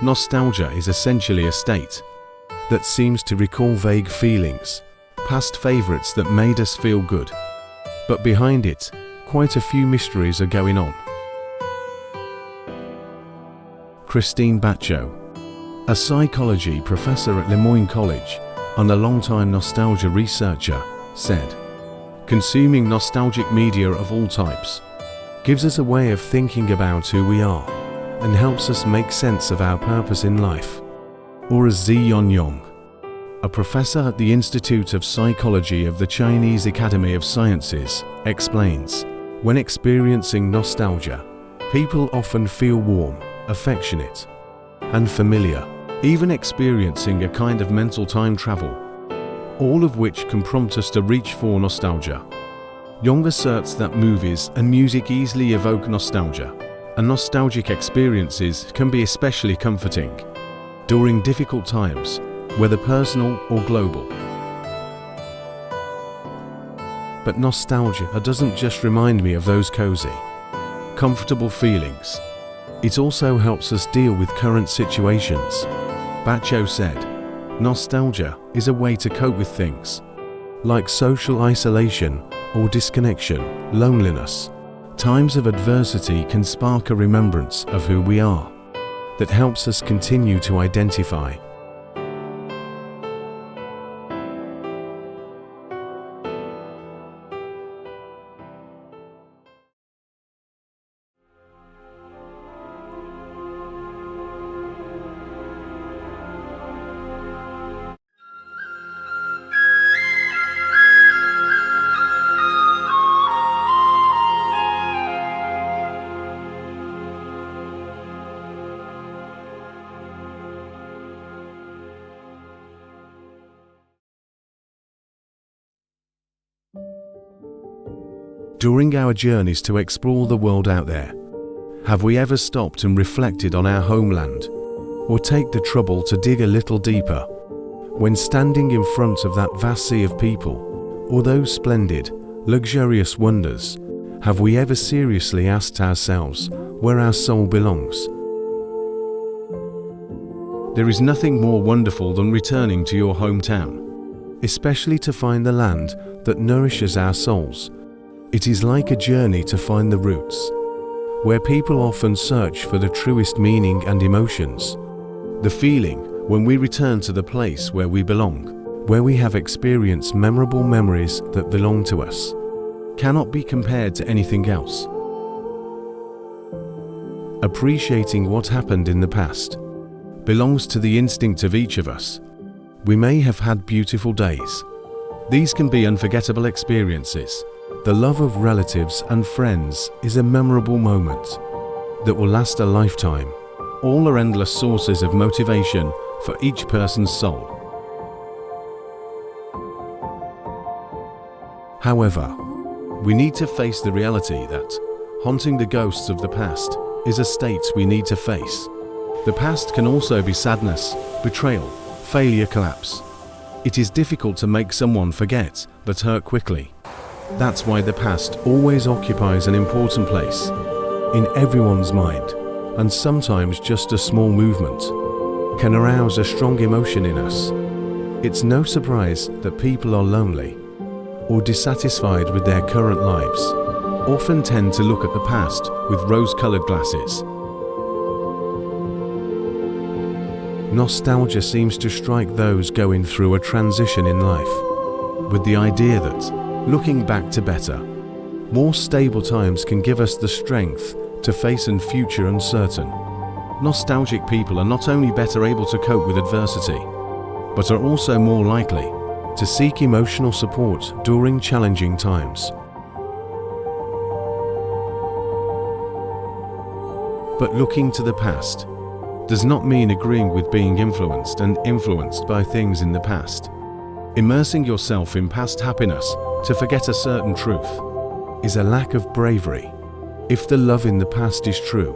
Nostalgia is essentially a state that seems to recall vague feelings, past favorites that made us feel good. But behind it, quite a few mysteries are going on. Krystine Batcho, a psychology professor at LeMoyne College and a longtime nostalgia researcher, said, "Consuming nostalgic media of all types gives us a way of thinking about who we are and helps us make sense of our purpose in life." Or as Ziyong, a professor at the Institute of Psychology of the Chinese Academy of Sciences, explains, when experiencing nostalgia, people often feel warm, affectionate, and familiar, even experiencing a kind of mental time travel, all of which can prompt us to reach for nostalgia. Young asserts that movies and music easily evoke nostalgia, and nostalgic experiences can be especially comforting during difficult times, whether personal or global. But nostalgia doesn't just remind me of those cozy, comfortable feelings. It also helps us deal with current situations. Batcho said, "Nostalgia is a way to cope with things like social isolation or disconnection, loneliness. Times of adversity can spark a remembrance of who we are that helps us continue to identify." During our journeys to explore the world out there, have we ever stopped and reflected on our homeland, or take the trouble to dig a little deeper? When standing in front of that vast sea of people, or those splendid, luxurious wonders, have we ever seriously asked ourselves where our soul belongs? There is nothing more wonderful than returning to your hometown, especially to find the land that nourishes our souls. It is like a journey to find the roots, where people often search for the truest meaning and emotions. The feeling when we return to the place where we belong, where we have experienced memorable memories that belong to us, cannot be compared to anything else. Appreciating what happened in the past belongs to the instinct of each of us. We may have had beautiful days. These can be unforgettable experiences. The love of relatives and friends is a memorable moment that will last a lifetime. All are endless sources of motivation for each person's soul. However, we need to face the reality that haunting the ghosts of the past is a state we need to face. The past can also be sadness, betrayal, failure, collapse. It is difficult to make someone forget but hurt quickly. That's why the past always occupies an important place in everyone's mind, and sometimes just a small movement can arouse a strong emotion in us. It's no surprise that people are lonely or dissatisfied with their current lives, often tend to look at the past with rose-colored glasses. Nostalgia seems to strike those going through a transition in life, with the idea that looking back to better, more stable times can give us the strength to face a future uncertain. Nostalgic people are not only better able to cope with adversity, but are also more likely to seek emotional support during challenging times. But looking to the past does not mean agreeing with being influenced by things in the past. Immersing yourself in past happiness to forget a certain truth is a lack of bravery. If the love in the past is true,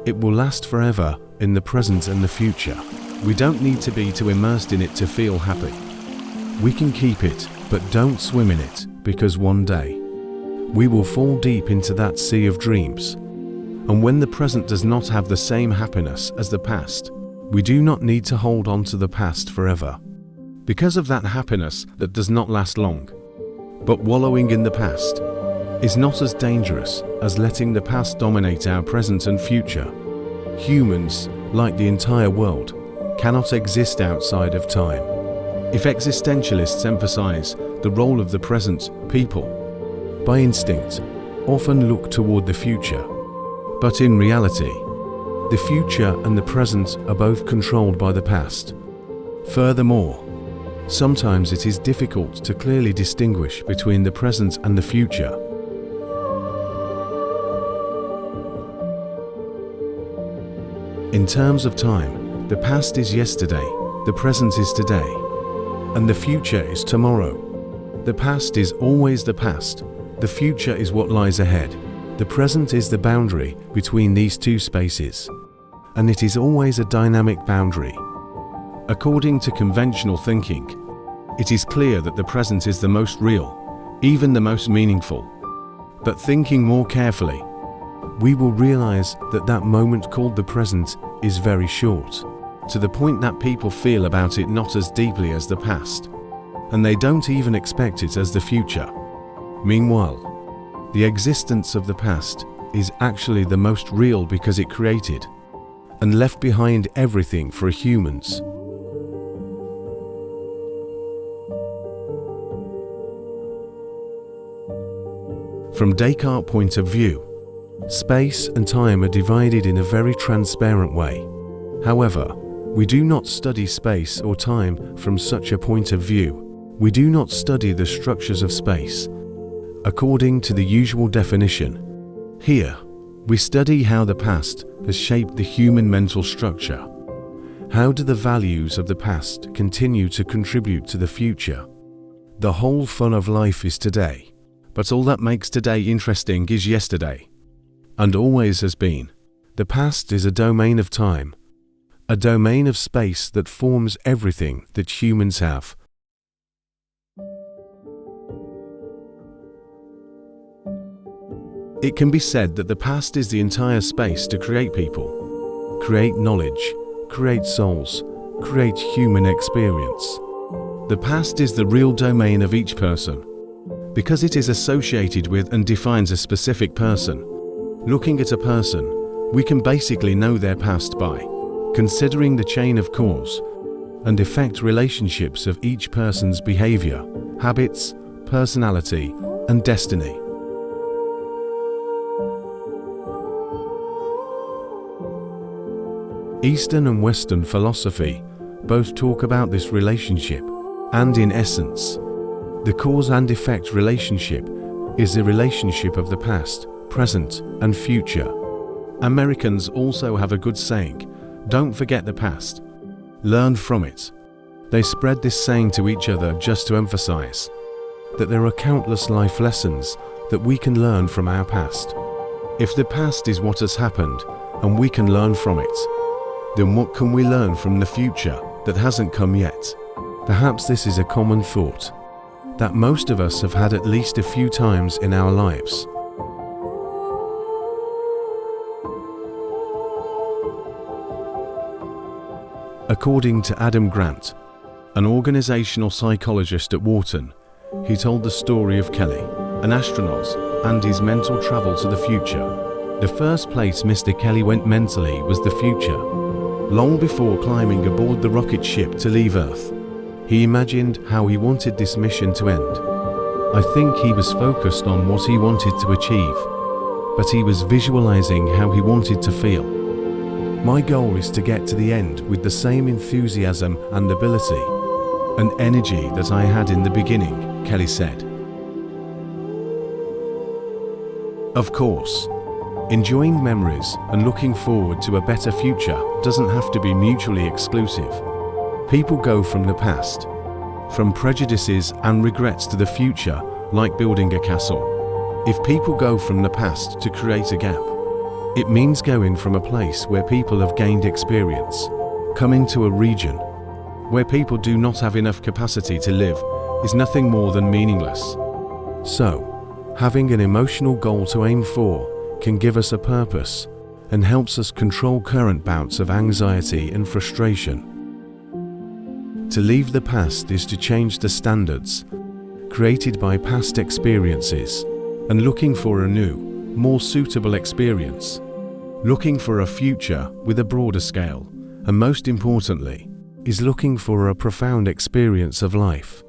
it will last forever in the present and the future. We don't need to be too immersed in it to feel happy. We can keep it, but don't swim in it, because one day we will fall deep into that sea of dreams. And when the present does not have the same happiness as the past, We do not need to hold on to the past forever, because of that happiness that does not last long. But wallowing in the past is not as dangerous as letting the past dominate our present and future. Humans, like the entire world, cannot exist outside of time. If existentialists emphasize the role of the present, people, by instinct, often look toward the future. But in reality, the future and the present are both controlled by the past. Furthermore, sometimes it is difficult to clearly distinguish between the present and the future. In terms of time, the past is yesterday, the present is today, and the future is tomorrow. The past is always the past, the future is what lies ahead. The present is the boundary between these two spaces, and it is always a dynamic boundary. According to conventional thinking, it is clear that the present is the most real, even the most meaningful. But thinking more carefully, we will realize that that moment called the present is very short, to the point that people feel about it not as deeply as the past, and they don't even expect it as the future. Meanwhile, the existence of the past is actually the most real because it created and left behind everything for humans. From Descartes' point of view, space and time are divided in a very transparent way. However, we do not study space or time from such a point of view. We do not study the structures of space according to the usual definition. Here, we study how the past has shaped the human mental structure. How do the values of the past continue to contribute to the future? The whole fun of life is today, but all that makes today interesting is yesterday. And always has been. The past is a domain of time, a domain of space that forms everything that humans have. It can be said that the past is the entire space to create people, create knowledge, create souls, create human experience. The past is the real domain of each person, because it is associated with and defines a specific person. Looking at a person, we can basically know their past by considering the chain of cause and effect relationships of each person's behavior, habits, personality, and destiny. Eastern and Western philosophy both talk about this relationship, and in essence, the cause and effect relationship is the relationship of the past, present, and future. Americans also have a good saying, "Don't forget the past, learn from it." They spread this saying to each other just to emphasize that there are countless life lessons that we can learn from our past. If the past is what has happened and we can learn from it, then what can we learn from the future that hasn't come yet? Perhaps this is a common thought that most of us have had at least a few times in our lives. According to Adam Grant, an organizational psychologist at Wharton, he told the story of Kelly, an astronaut, and his mental travel to the future. The first place Mr. Kelly went mentally was the future. Long before climbing aboard the rocket ship to leave Earth, he imagined how he wanted this mission to end. I think he was focused on what he wanted to achieve, but he was visualizing how he wanted to feel. My goal is to get to the end with the same enthusiasm and ability and energy that I had in the beginning, Kelly said. Of course, enjoying memories and looking forward to a better future doesn't have to be mutually exclusive. People go from the past, from prejudices and regrets to the future, like building a castle. If people go from the past to create a gap, it means going from a place where people have gained experience, coming to a region where people do not have enough capacity to live is nothing more than meaningless. So, having an emotional goal to aim for can give us a purpose and helps us control current bouts of anxiety and frustration. To leave the past is to change the standards created by past experiences and looking for a new, more suitable experience. Looking for a future with a broader scale, and most importantly, is looking for a profound experience of life.